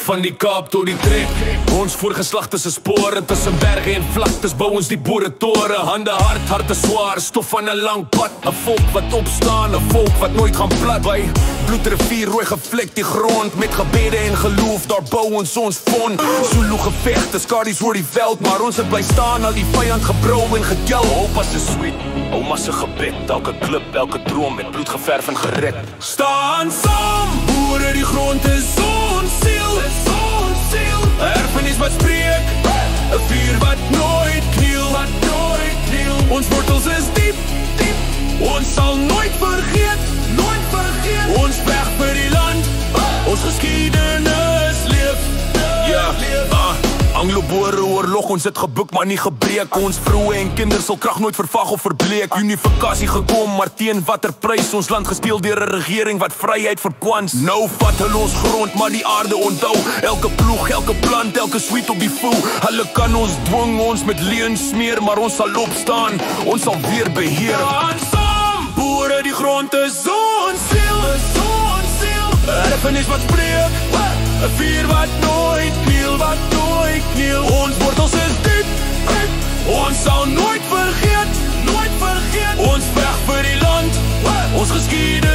Van die Kaap tot die trek, ons voorgeslagte se spore, tussen berge en vlaktes bou ons die boeretore. Hande hard, harte swaar, stof van 'n lang pad. 'n Volk wat opstaan, 'n volk wat nooit gaan plat. By bloedrivier rooi gevlek die grond, met gebede en geloof, daar bou ons fond. Zulu gevegte, skaries oor die veld, maar ons het bly staan, al die vyand gebrou en gekel. Oupa se sweet, ouma se gebed, elke klip, elke droom met bloed geverf en gered. Staan saam, boere, die grond is ons siel. 'n Erfenis wat spreek, 'n vuur wat nooit kniel. Ons wortels is diep, ons sal nooit vergeet. Ons veg vir die land, ons geskiedenis leef. Anglo-Boere oorlog, ons het geboek maar nie gebreek. Ons vroue en kinders sal krag nooit vervag of verbleek. Unifikasie gekom, maar teen watter prys? Ons land gesteel deur 'n regering wat vryheid verkwans. Nou vat hulle ons grond, maar die aarde onthou. Elke ploeg, elke plant, elke sweet op die voel. Hulle kan ons dwing, ons met leuen smeer, maar ons sal opstaan, ons sal weer beheer. Staan saam, boere, die grond is ons siel. 'n Erfenis wat spreek, 'n vuur wat nooit kniel. Ons wortels is diep, ons sal nooit vergeet. Ons veg vir die land, ons geskiedenis